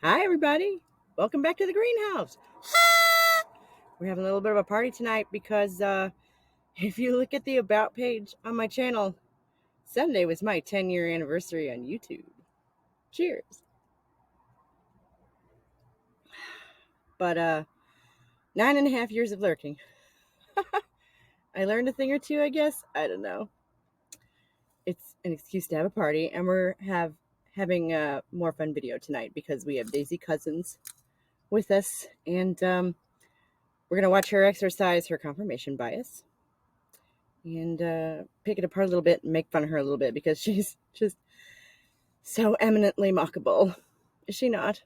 Hi, everybody. Welcome back to the greenhouse. We're having a little bit of a party tonight because if you look at the About page on my channel, Sunday was my 10-year anniversary on YouTube. Cheers. But 9.5 years of lurking. I learned a thing or two, I guess. I don't know. It's an excuse to have a party, and we're having a more fun video tonight because we have Daisy Cousens with us, and we're going to watch her exercise her confirmation bias and pick it apart a little bit and make fun of her a little bit because she's just so eminently mockable. Is she not?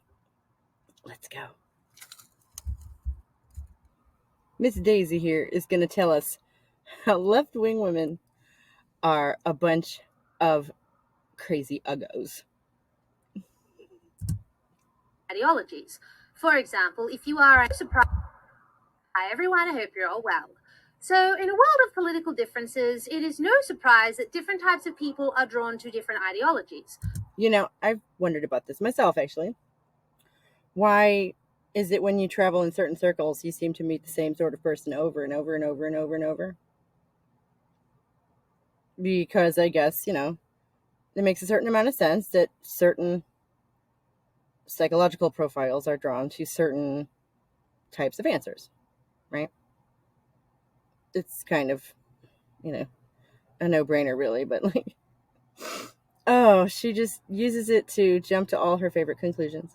Let's go. Miss Daisy here is going to tell us how left-wing women are a bunch of crazy uggos. Ideologies. For example, if you are surprised, hi everyone, I hope you're all well. So, in a world of political differences, it is no surprise that different types of people are drawn to different ideologies. You know, I've wondered about this myself, actually. Why is it when you travel in certain circles, you seem to meet the same sort of person over and over and over and over and over? Because I guess, it makes a certain amount of sense that certain psychological profiles are drawn to certain types of answers, right? It's kind of, a no-brainer, really, but oh, she just uses it to jump to all her favorite conclusions.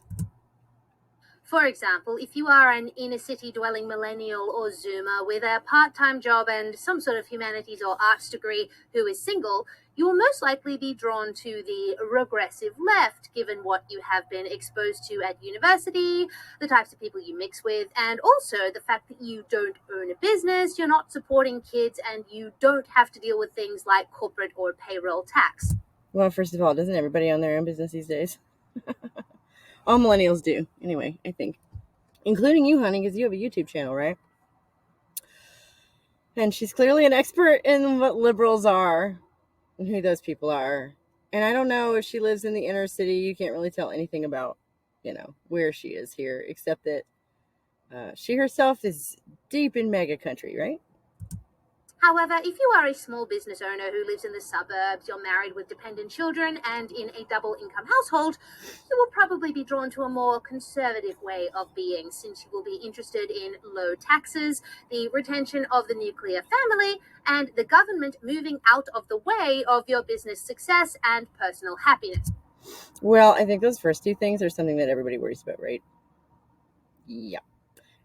For example, if you are an inner-city dwelling millennial or Zoomer with a part-time job and some sort of humanities or arts degree who is single, you will most likely be drawn to the regressive left, given what you have been exposed to at university, the types of people you mix with, and also the fact that you don't own a business, you're not supporting kids, and you don't have to deal with things like corporate or payroll tax. Well, first of all, doesn't everybody own their own business these days? All millennials do, anyway, I think. Including you, honey, because you have a YouTube channel, right? And she's clearly an expert in what liberals are and who those people are. And I don't know if she lives in the inner city. You can't really tell anything about, where she is here, except that she herself is deep in mega country, right? However, if you are a small business owner who lives in the suburbs, you're married with dependent children, and in a double-income household, you will probably be drawn to a more conservative way of being, since you will be interested in low taxes, the retention of the nuclear family, and the government moving out of the way of your business success and personal happiness. Well, I think those first two things are something that everybody worries about, right? Yeah.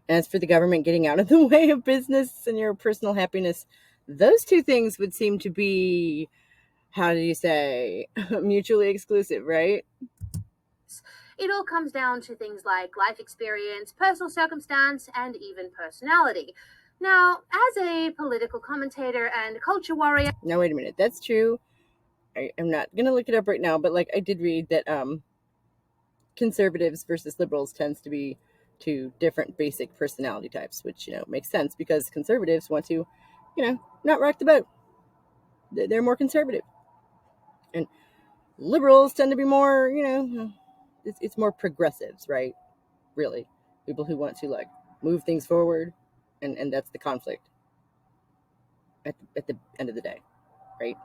As for the government getting out of the way of business and your personal happiness, those two things would seem to be, how do you say, mutually exclusive, right? It all comes down to things like life experience, personal circumstance, and even personality. Now, as a political commentator and culture warrior... Now, wait a minute. That's true. I'm not going to look it up right now, but I did read that conservatives versus liberals tends to be two different basic personality types, which, makes sense because conservatives want to, not rock the boat. They're more conservative. And liberals tend to be more, it's more progressives, right? Really. People who want to move things forward. And that's the conflict at the end of the day, right?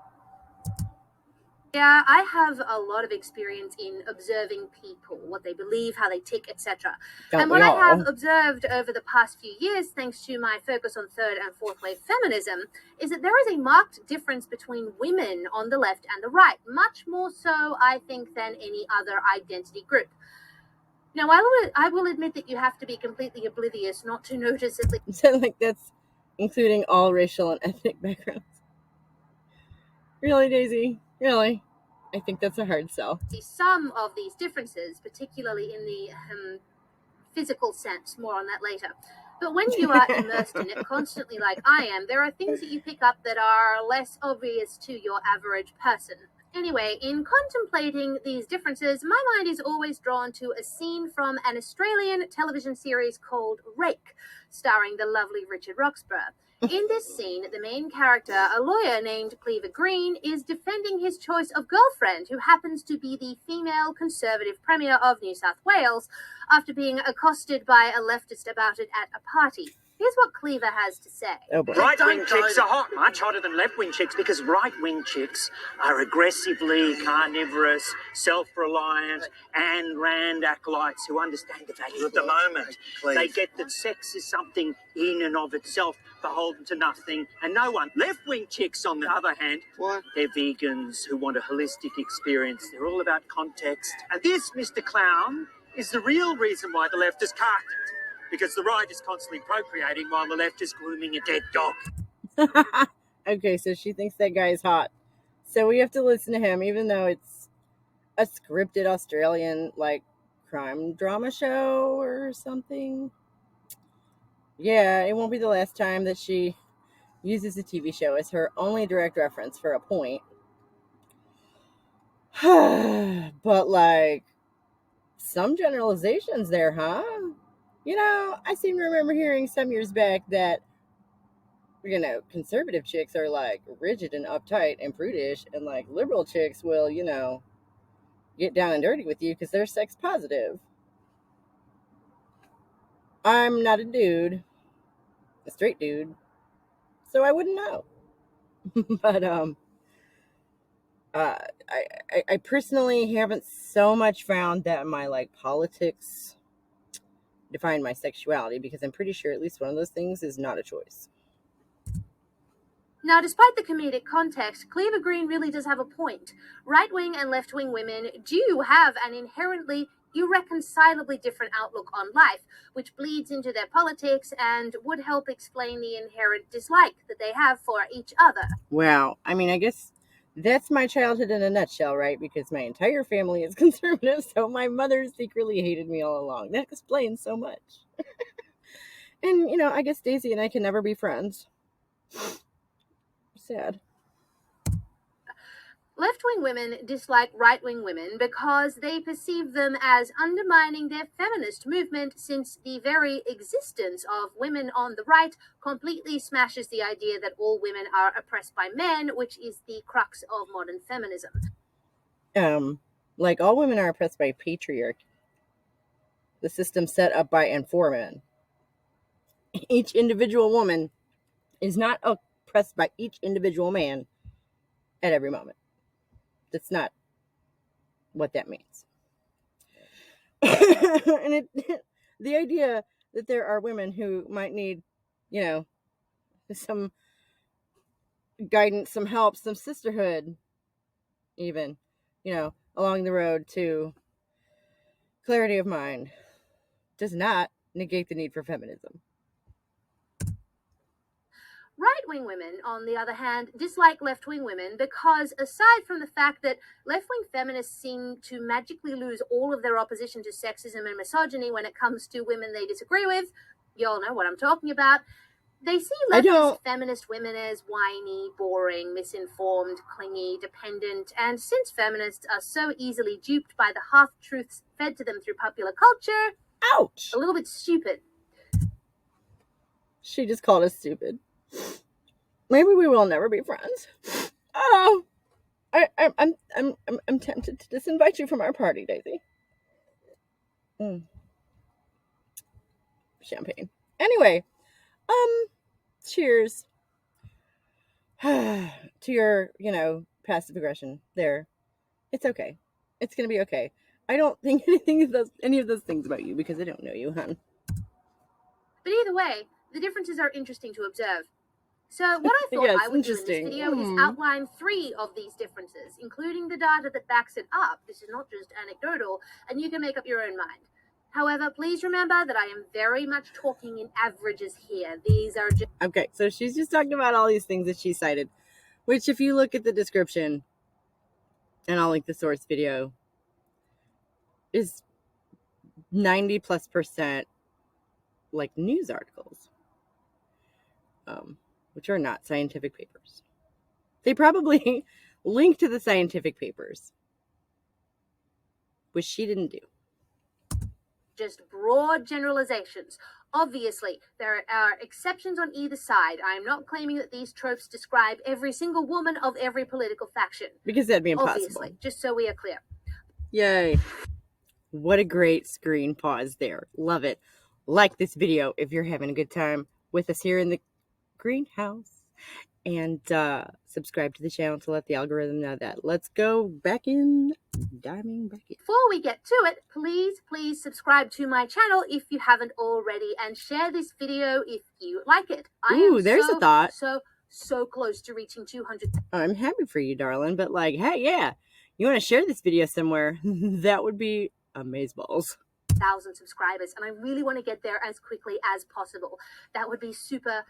Yeah, I have a lot of experience in observing people, what they believe, how they tick, etc. And what I have observed over the past few years, thanks to my focus on third and fourth wave feminism, is that there is a marked difference between women on the left and the right, much more so, I think, than any other identity group. Now, I will admit that you have to be completely oblivious not to notice at least... So, that's including all racial and ethnic backgrounds. Really, Daisy? Really? I think that's a hard sell. Some of these differences, particularly in the physical sense, more on that later. But when you are immersed in it constantly like I am, there are things that you pick up that are less obvious to your average person. Anyway, in contemplating these differences, my mind is always drawn to a scene from an Australian television series called Rake, starring the lovely Richard Roxburgh. In this scene, the main character, a lawyer named Cleaver Green, is defending his choice of girlfriend, who happens to be the female Conservative Premier of New South Wales, after being accosted by a leftist about it at a party. Here's what Cleaver has to say. Oh boy. Right-wing chicks are hot, much hotter than left-wing chicks, because right-wing chicks are aggressively carnivorous, self-reliant, Ayn Rand acolytes who understand the value of the moment. They get that sex is something in and of itself, beholden to nothing and no one. Left-wing chicks, on the other hand, they're vegans who want a holistic experience. They're all about context. And this, Mr. Clown, is the real reason why the left is carked it. Because the right is constantly procreating while the left is grooming a dead dog. Okay, so she thinks that guy is hot. So we have to listen to him, even though it's a scripted Australian, like, crime drama show or something. Yeah, it won't be the last time that she uses a TV show as her only direct reference for a point. But, like, some generalizations there, huh? You know, I seem to remember hearing some years back that, you know, conservative chicks are, like, rigid and uptight and prudish, and, like, liberal chicks will, you know, get down and dirty with you because they're sex positive. I'm not a dude, a straight dude, so I wouldn't know. But, I personally haven't so much found that my, like, politics define my sexuality, because I'm pretty sure at least one of those things is not a choice. Now, despite the comedic context, Cleaver Green really does have a point. Right-wing and left-wing women do have an inherently irreconcilably different outlook on life, which bleeds into their politics and would help explain the inherent dislike that they have for each other. Wow. I mean, I guess that's my childhood in a nutshell, right? Because my entire family is conservative, so my mother secretly hated me all along. That explains so much. And, you know, I guess Daisy and I can never be friends. Sad. Left-wing women dislike right-wing women because they perceive them as undermining their feminist movement, since the very existence of women on the right completely smashes the idea that all women are oppressed by men, which is the crux of modern feminism. Like, all women are oppressed by patriarchy, the system set up by and for men. Each individual woman is not oppressed by each individual man at every moment. That's not what that means. And the idea that there are women who might need, you know, some guidance, some help, some sisterhood, even, you know, along the road to clarity of mind, does not negate the need for feminism. Right-wing women, on the other hand, dislike left-wing women because, aside from the fact that left-wing feminists seem to magically lose all of their opposition to sexism and misogyny when it comes to women they disagree with, you all know what I'm talking about, they see leftist feminist women as whiny, boring, misinformed, clingy, dependent, and since feminists are so easily duped by the half-truths fed to them through popular culture, ouch, a little bit stupid. She just called us stupid. Maybe we will never be friends. Oh, I'm tempted to disinvite you from our party, Daisy. Champagne. Anyway, cheers to your, you know, passive aggression there. It's okay. It's gonna be okay. I don't think any of those things about you because I don't know you, hon. But either way, the differences are interesting to observe. So what I thought Yes, I would do in this video is outline 3 of these differences, including the data that backs it up. This is not just anecdotal, and you can make up your own mind. However, please remember that I am very much talking in averages here. These are just... Okay, so she's just talking about all these things that she cited, which, if you look at the description, and I'll link the source video, is 90+% like news articles, which are not scientific papers. They probably link to the scientific papers, which she didn't do. just broad generalizations. Obviously, there are exceptions on either side. I am not claiming that these tropes describe every single woman of every political faction. Because that'd be impossible. Obviously, just so we are clear. Yay. What a great screen pause there. Love it. Like this video if you're having a good time with us here in the greenhouse. And subscribe to the channel to let the algorithm know that. Let's go diving back in. Before we get to it, please subscribe to my channel if you haven't already, and share this video if you like it. Ooh, there's a thought. So close to reaching 200. I'm happy for you, darling, but like, hey, yeah, you want to share this video somewhere? That would be amazeballs. 1,000 subscribers, and I really want to get there as quickly as possible. That would be super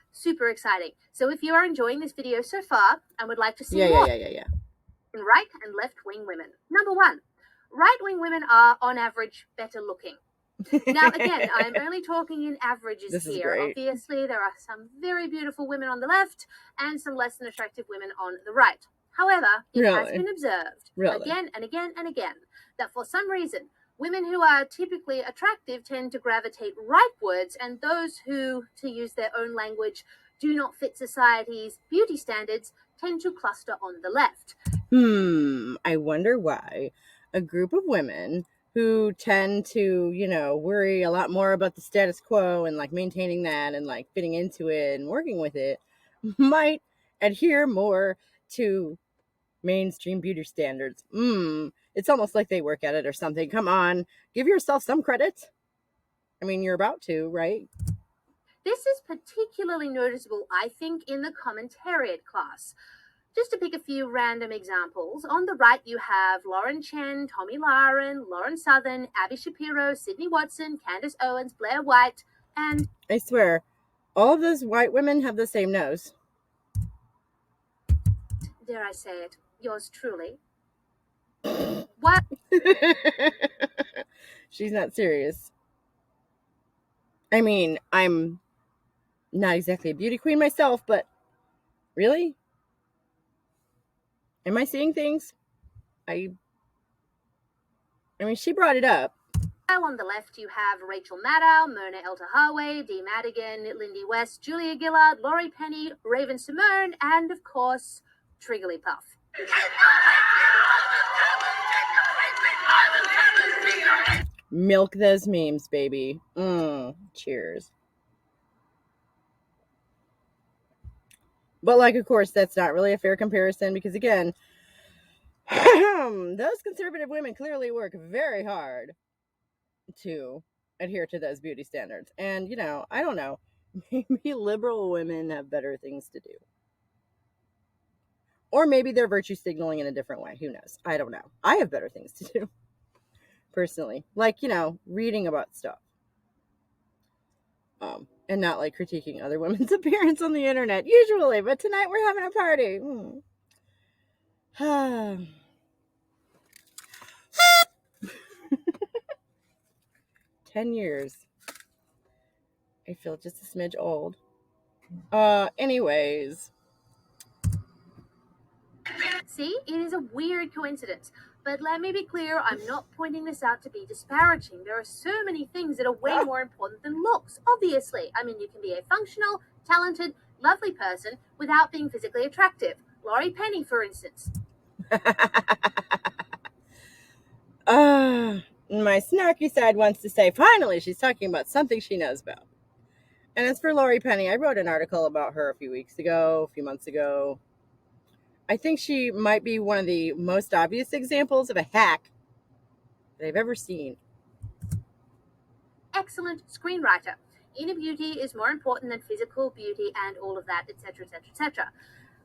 exciting. So if you are enjoying this video so far and would like to see more right and left wing women. Number 1, right wing women are on average better looking. Now again, I'm only talking in averages here. Obviously there are some very beautiful women on the left and some less than attractive women on the right. However, it has been observed again and again and again that for some reason women who are typically attractive tend to gravitate rightwards, and those who, to use their own language, do not fit society's beauty standards tend to cluster on the left. I wonder why a group of women who tend to, worry a lot more about the status quo and like maintaining that and like fitting into it and working with it might adhere more to mainstream beauty standards. It's almost like they work at it or something. Come on, give yourself some credit. I mean, you're about to, right? This is particularly noticeable, I think, in the commentariat class. Just to pick a few random examples, on the right you have Lauren Chen, Tommy Lauren, Lauren Southern, Abby Shapiro, Sydney Watson, Candace Owens, Blair White, and... I swear, all of those white women have the same nose. Dare I say it, yours truly. What? She's not serious. I mean, I'm not exactly a beauty queen myself, but really? Am I seeing things? I mean, she brought it up. On the left, you have Rachel Maddow, Mona El-Tahaway, Dee Madigan, Lindy West, Julia Gillard, Laurie Penny, Raven Simone, and of course, Trigglypuff. Milk those memes, baby. Cheers. But like, of course, that's not really a fair comparison because, again, those conservative women clearly work very hard to adhere to those beauty standards. And, I don't know. Maybe liberal women have better things to do. Or maybe they're virtue signaling in a different way. Who knows? I don't know. I have better things to do, personally. Like, reading about stuff. And not like critiquing other women's appearance on the internet, usually. But tonight we're having a party. 10 years. I feel just a smidge old. Anyways. See, it is a weird coincidence. But let me be clear, I'm not pointing this out to be disparaging. There are so many things that are way more important than looks, obviously. I mean, you can be a functional, talented, lovely person without being physically attractive. Laurie Penny, for instance. My snarky side wants to say, finally, she's talking about something she knows about. And as for Laurie Penny, I wrote an article about her a few months ago. I think she might be one of the most obvious examples of a hack that I've ever seen. Excellent screenwriter. Inner beauty is more important than physical beauty and all of that, etc., etc., etc.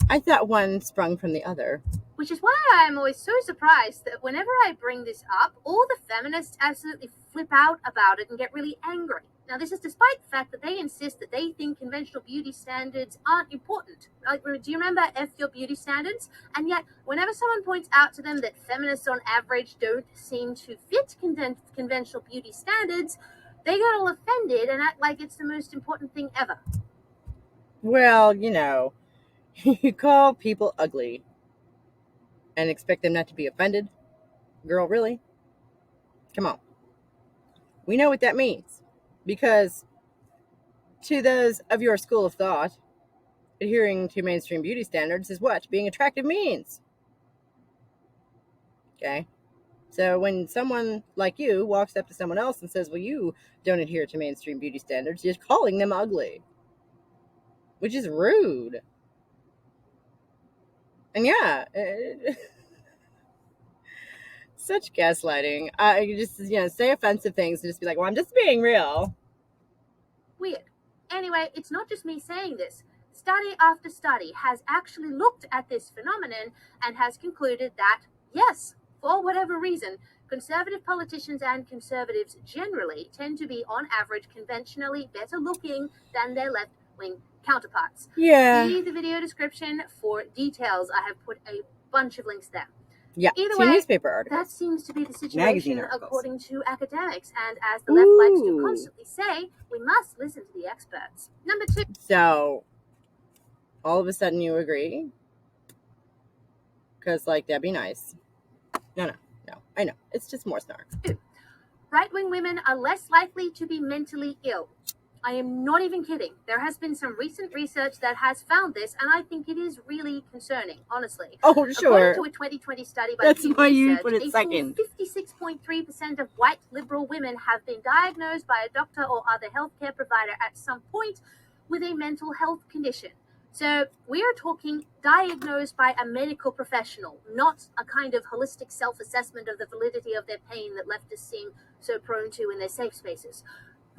I thought one sprung from the other. Which is why I'm always so surprised that whenever I bring this up, all the feminists absolutely flip out about it and get really angry. Now, this is despite the fact that they insist that they think conventional beauty standards aren't important. Like, do you remember F your beauty standards? And yet, whenever someone points out to them that feminists on average don't seem to fit conventional beauty standards, they get all offended and act like it's the most important thing ever. Well, you call people ugly and expect them not to be offended? Girl, really? Come on. We know what that means. Because to those of your school of thought, adhering to mainstream beauty standards is what being attractive means. Okay? So when someone like you walks up to someone else and says, well, you don't adhere to mainstream beauty standards, you're calling them ugly, which is rude. And yeah, such gaslighting. You just, say offensive things and just be like, well, I'm just being real. Weird. Anyway, it's not just me saying this. Study after study has actually looked at this phenomenon and has concluded that, yes, for whatever reason, conservative politicians and conservatives generally tend to be, on average, conventionally better looking than their left wing counterparts. Yeah. See the video description for details. I have put a bunch of links there. Yeah. Either See way, newspaper articles. that seems to be the situation Magazine articles. according to academics, and as the left likes to Ooh. constantly say, we must listen to the experts. Number 2. So, all of a sudden you agree? Because, that'd be nice. No, I know. It's just more snark. Right-wing women are less likely to be mentally ill. I am not even kidding. There has been some recent research that has found this, and I think it is really concerning, honestly. Oh, sure. According to a 2020 study by That's Pew why you Research, put it second. 56.3% of white liberal women have been diagnosed by a doctor or other healthcare provider at some point with a mental health condition. So we are talking diagnosed by a medical professional, not a kind of holistic self-assessment of the validity of their pain that leftists seem so prone to in their safe spaces.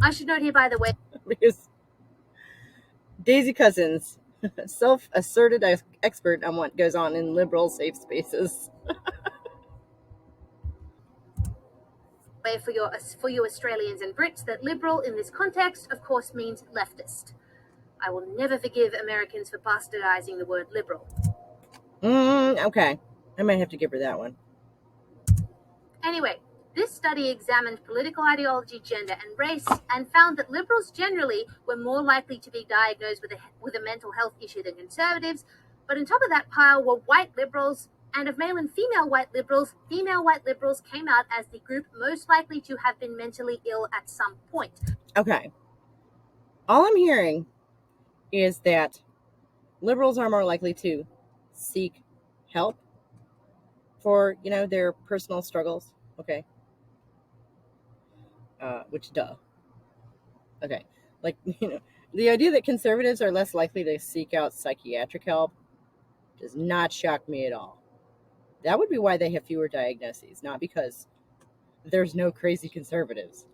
I should note here, by the way, because Daisy Cousens, self-asserted expert on what goes on in liberal safe spaces. for you Australians and Brits, that liberal in this context, of course, means leftist. I will never forgive Americans for bastardizing the word liberal. Okay. I might have to give her that one. Anyway, this study examined political ideology, gender, and race, and found that liberals generally were more likely to be diagnosed with a mental health issue than conservatives. But on top of that pile were white liberals, and of male and female white liberals came out as the group most likely to have been mentally ill at some point. Okay. All I'm hearing is that liberals are more likely to seek help for, their personal struggles. Okay. Which, duh. Okay. The idea that conservatives are less likely to seek out psychiatric help does not shock me at all. That would be why they have fewer diagnoses, not because there's no crazy conservatives.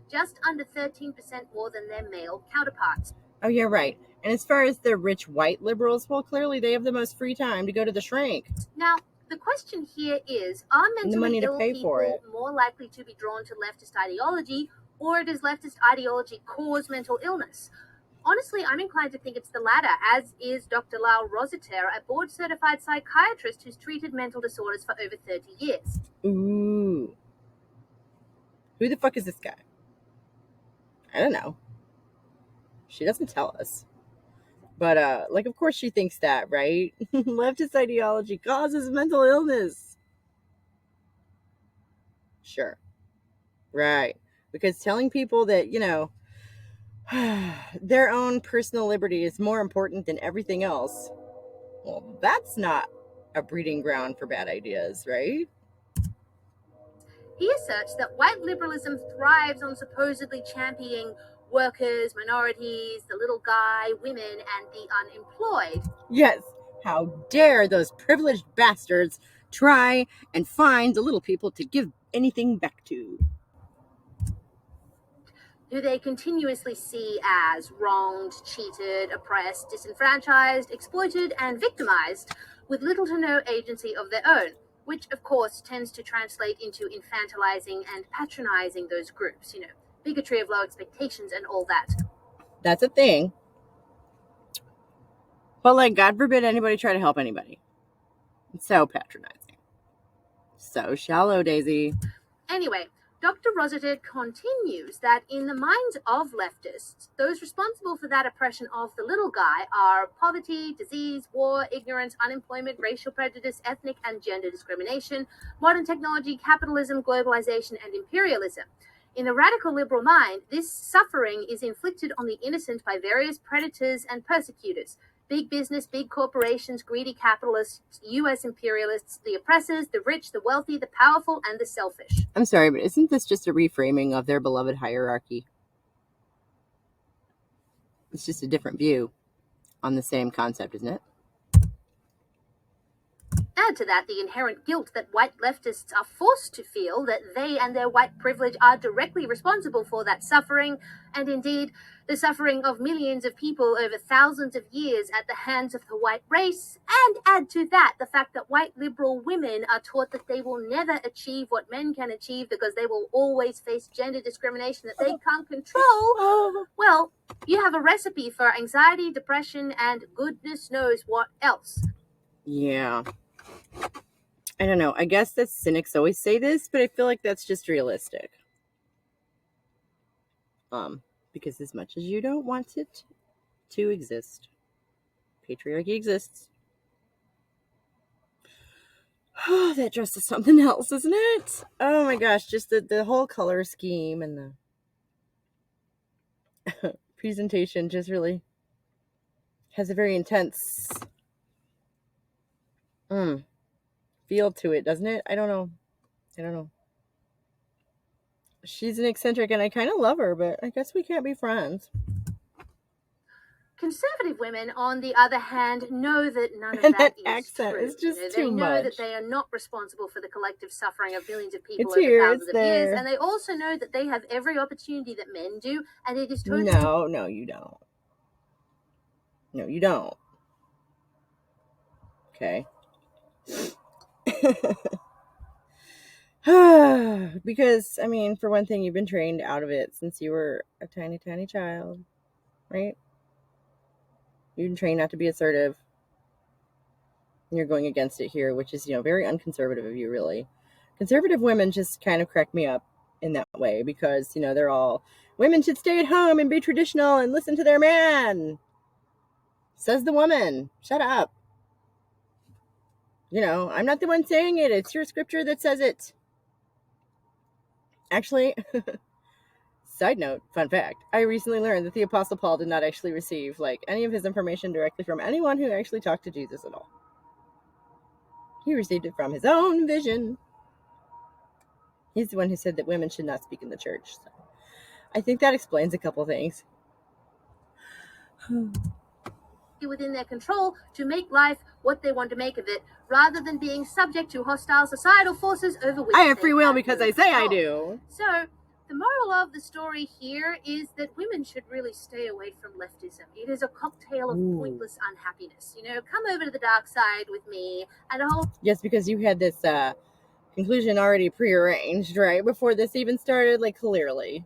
Just under 13% more than their male counterparts. Oh, yeah, right. And as far as the rich white liberals, well, clearly they have the most free time to go to the shrink. Now, the question here is, are mentally ill people more likely to be drawn to leftist ideology, or does leftist ideology cause mental illness? Honestly, I'm inclined to think it's the latter, as is Dr. Lyle Rossiter, a board-certified psychiatrist who's treated mental disorders for over 30 years. Ooh. Who the fuck is this guy? I don't know. She doesn't tell us. But, of course she thinks that, right? Leftist ideology causes mental illness. Sure. Right. Because telling people that, their own personal liberty is more important than everything else, well, that's not a breeding ground for bad ideas, right? He asserts that white liberalism thrives on supposedly championing workers, minorities, the little guy, women, and the unemployed. Yes. How dare those privileged bastards try and find the little people to give anything back to. Who they continuously see as wronged, cheated, oppressed, disenfranchised, exploited, and victimized, with little to no agency of their own, which of course tends to translate into infantilizing and patronizing those groups, bigotry of low expectations and all that. That's a thing. But, God forbid anybody try to help anybody. It's so patronizing. So shallow, Daisy. Anyway, Dr. Rositer continues that in the minds of leftists, those responsible for that oppression of the little guy are poverty, disease, war, ignorance, unemployment, racial prejudice, ethnic and gender discrimination, modern technology, capitalism, globalization, and imperialism. In the radical liberal mind, this suffering is inflicted on the innocent by various predators and persecutors. Big business, big corporations, greedy capitalists, US imperialists, the oppressors, the rich, the wealthy, the powerful, and the selfish. I'm sorry, but isn't this just a reframing of their beloved hierarchy? It's just a different view on the same concept, isn't it? Add to that the inherent guilt that white leftists are forced to feel that they and their white privilege are directly responsible for that suffering, and indeed the suffering of millions of people over thousands of years at the hands of the white race, and add to that the fact that white liberal women are taught that they will never achieve what men can achieve because they will always face gender discrimination that they can't control. Well, you have a recipe for anxiety, depression, and goodness knows what else. Yeah. I don't know. I guess that cynics always say this, but I feel like that's just realistic. Because as much as you don't want it to exist, patriarchy exists. Oh, that dress is something else, isn't it? Oh my gosh, just the whole color scheme and the presentation just really has a very intense feel to it, doesn't it? I don't know. She's an eccentric and I kind of love her, but I guess we can't be friends. Conservative women, on the other hand, know that none of And that that is accent true. is just they too know much. that they are not responsible for the collective suffering of millions of people It's over here, thousands it's of years, there. and they also know that they have every opportunity that men do, and it is totally... No, you don't. No, you don't. Okay. Because, I mean, for one thing, you've been trained out of it since you were a tiny, tiny child, right? You've been trained not to be assertive. And you're going against it here, which is, very unconservative of you, really. Conservative women just kind of crack me up in that way because, they're all, women should stay at home and be traditional and listen to their man. Says the woman. Shut up. I'm not the one saying it. It's your scripture that says it. Actually, side note, fun fact, I recently learned that the Apostle Paul did not actually receive, any of his information directly from anyone who actually talked to Jesus at all. He received it from his own vision. He's the one who said that women should not speak in the church. So I think that explains a couple things. within their control to make life what they want to make of it, rather than being subject to hostile societal forces over which I have free will because I say I do. So, the moral of the story here is that women should really stay away from leftism. It is a cocktail of pointless unhappiness. Come over to the dark side with me and a whole... Yes, because you had this conclusion already prearranged, right? Before this even started, clearly.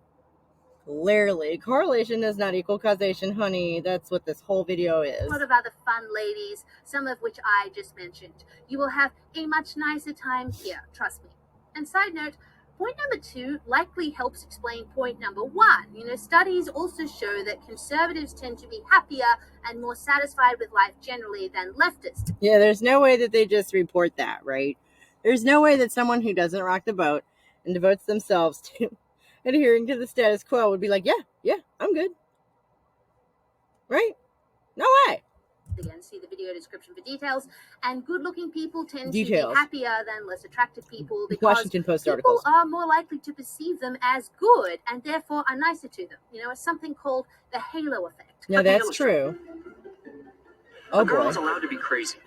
Correlation does not equal causation, honey. That's what this whole video is. A lot of other fun ladies, some of which I just mentioned. You will have a much nicer time here, trust me. And side note, point number 2 likely helps explain point number 1. Studies also show that conservatives tend to be happier and more satisfied with life generally than leftists. Yeah, there's no way that they just report that, right? There's no way that someone who doesn't rock the boat and devotes themselves to adhering to the status quo would be like, yeah, I'm good. Right? No way. Again, see the video description for details. And good-looking people tend to be happier than less attractive people because Washington Post people articles are more likely to perceive them as good and therefore are nicer to them. It's something called the halo effect. Yeah, that's true. A girl is allowed to be crazy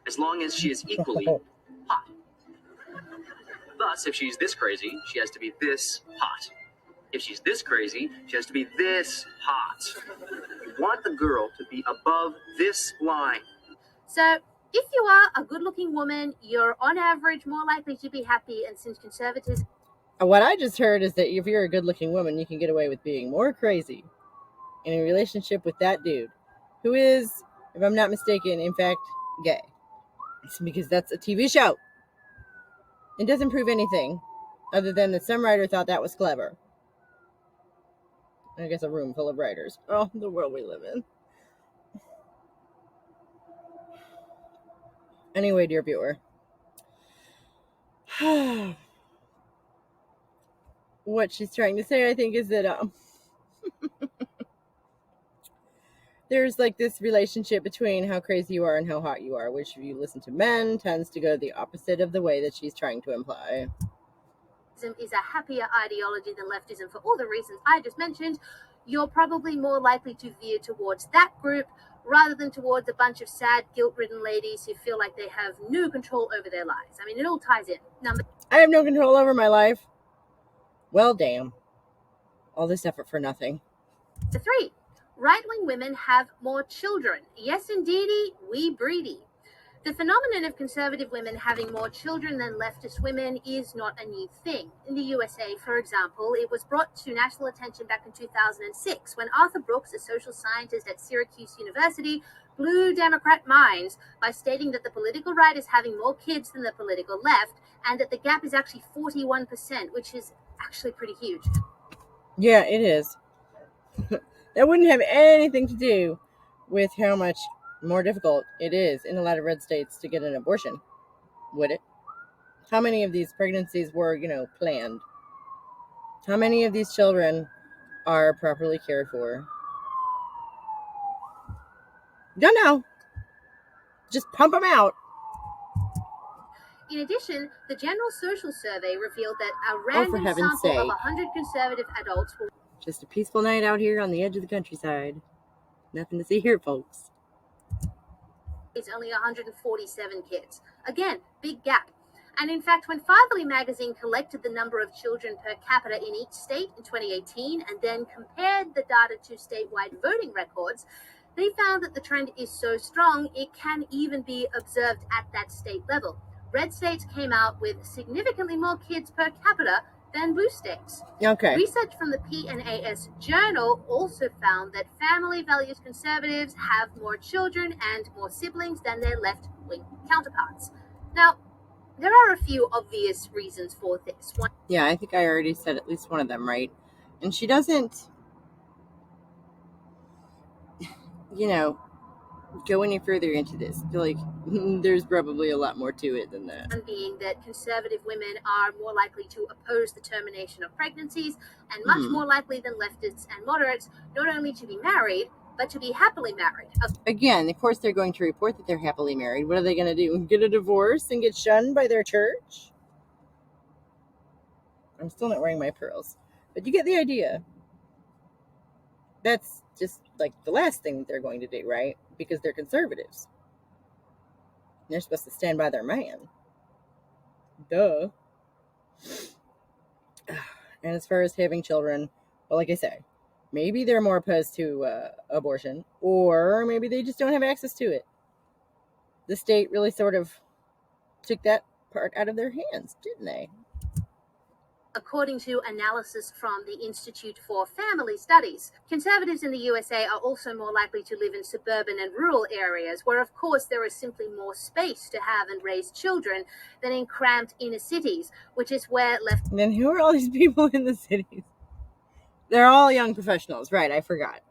as long as she is equally hot. Thus, if she's this crazy, she has to be this hot. If she's this crazy, she has to be this hot. You want the girl to be above this line. So, if you are a good-looking woman, you're on average more likely to be happy, and since conservatives... What I just heard is that if you're a good-looking woman, you can get away with being more crazy in a relationship with that dude, who is, if I'm not mistaken, in fact, gay. It's because that's a TV show. It doesn't prove anything. Other than that some writer thought that was clever. I guess a room full of writers. Oh, the world we live in. Anyway, dear viewer. What she's trying to say, I think, is that there's like this relationship between how crazy you are and how hot you are, which if you listen to men tends to go the opposite of the way that she's trying to imply. Is a happier ideology than leftism for all the reasons I just mentioned, you're probably more likely to veer towards that group rather than towards a bunch of sad, guilt-ridden ladies who feel like they have no control over their lives. I mean, it all ties in. I have no control over my life. Well, damn. All this effort for nothing. 3. Right-wing women have more children. Yes, indeedy, we breedy. The phenomenon of conservative women having more children than leftist women is not a new thing. In the USA, for example, it was brought to national attention back in 2006 when Arthur Brooks, a social scientist at Syracuse University, blew Democrat minds by stating that the political right is having more kids than the political left, and that the gap is actually 41%, which is actually pretty huge. Yeah, it is. That wouldn't have anything to do with how much more difficult it is in a lot of red states to get an abortion, would it? How many of these pregnancies were, planned? How many of these children are properly cared for? Don't know. Just pump them out. In addition, the General Social Survey revealed that a for random heaven's sample of sake. 100 conservative adults will Just a peaceful night out here on the edge of the countryside. Nothing to see here, folks. raise only 147 kids. Again, big gap. And in fact, when Fatherly magazine collected the number of children per capita in each state in 2018 and then compared the data to statewide voting records, they found that the trend is so strong it can even be observed at that state level. Red states came out with significantly more kids per capita than blue states. Okay. Research from the PNAS Journal also found that family values conservatives have more children and more siblings than their left-wing counterparts. Now, there are a few obvious reasons for this. Yeah, I think I already said at least one of them, right? And she doesn't, go any further into this. I feel like there's probably a lot more to it than that. One being that conservative women are more likely to oppose the termination of pregnancies and much more likely than leftists and moderates not only to be married, but to be happily married. Again, of course they're going to report that they're happily married. What are they going to do? Get a divorce and get shunned by their church? I'm still not wearing my pearls. But you get the idea. That's just like the last thing they're going to do, right? Because they're conservatives. And they're supposed to stand by their man. Duh. And as far as having children, well, like I say, maybe they're more opposed to abortion, or maybe they just don't have access to it. The state really sort of took that part out of their hands, didn't they? According to analysis from the Institute for Family Studies, conservatives in the USA are also more likely to live in suburban and rural areas, where of course there is simply more space to have and raise children than in cramped inner cities, which is where And then who are all these people in the cities? They're all young professionals, right? I forgot.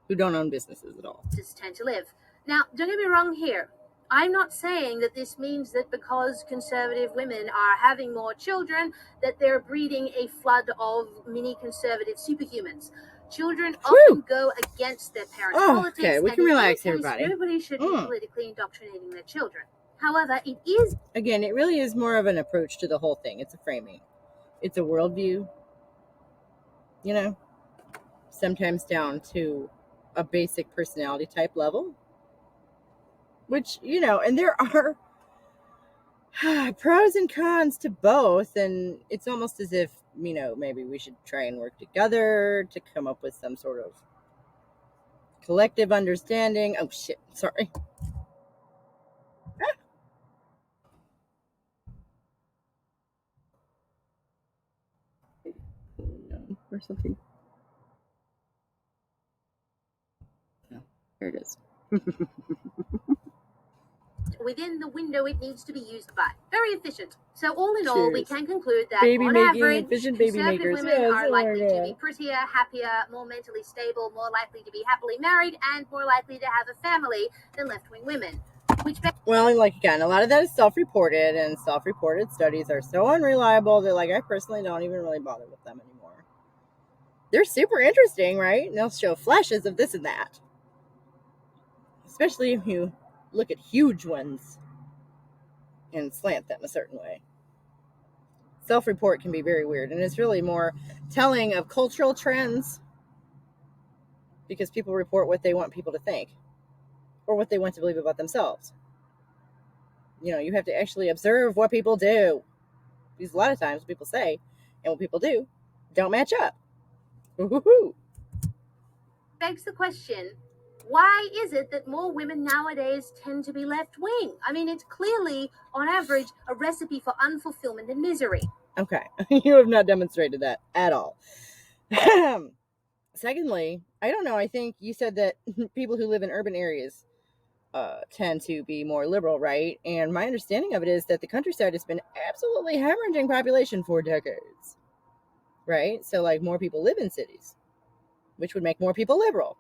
Who don't own businesses at all. Tend to live. Now, don't get me wrong here. I'm not saying that this means that because conservative women are having more children, that they're breeding a flood of mini conservative superhumans. Children often go against their parents' politics. Okay, we can relax, everybody. Nobody should be politically indoctrinating their children. However, it is... Again, it really is more of an approach to the whole thing. It's a framing. It's a worldview. Sometimes down to a basic personality type level. Which, and there are pros and cons to both, and it's almost as if, maybe we should try and work together to come up with some sort of collective understanding. Oh, shit, sorry. Or something. Oh, there it is. within the window it needs to be used by. Very efficient. So all in all, we Cheers. can conclude that Baby on making, average, efficient baby conservative makers. women Yes, are oh my likely to be God. prettier, happier, more mentally stable, more likely to be happily married, and more likely to have a family than left-wing women. Well, and like again, a lot of that is self-reported, and self-reported studies are so unreliable that like I personally don't even really bother with them anymore. They're super interesting, right? And they'll show flashes of this and that. Especially if you look at huge ones and slant them a certain way. Self-report can be very weird, and it's really more telling of cultural trends because people report what they want people to think or what they want to believe about themselves. You know, you have to actually observe what people do, because a lot of times people say and what people do don't match up. Woo-hoo-hoo. Begs the question, why is it that more women nowadays tend to be left-wing? I mean, it's clearly, on average, a recipe for unfulfillment and misery. Okay, you have not demonstrated that at all. Secondly, I don't know, I think you said that people who live in urban areas tend to be more liberal, right? And my understanding of it is that the countryside has been absolutely hemorrhaging population for decades, right? So like more people live in cities, which would make more people liberal,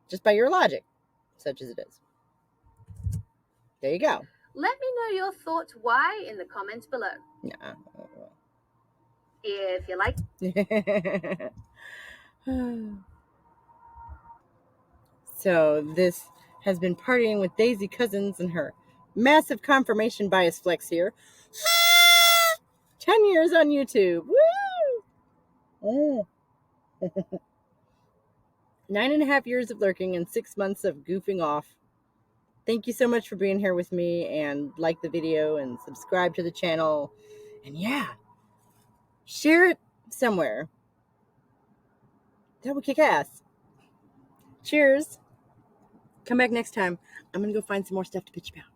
just by your logic, such as it is. There you go. Let me know your thoughts why in the comments below. Nah. If you like. So this has been Partying with Daisy Cousens and her massive confirmation bias flex here. 10 years on YouTube. Woo! 9.5 years of lurking and 6 months of goofing off. Thank you so much for being here with me, and like the video and subscribe to the channel. And yeah, share it somewhere. That would kick ass. Cheers. Come back next time. I'm going to go find some more stuff to bitch about.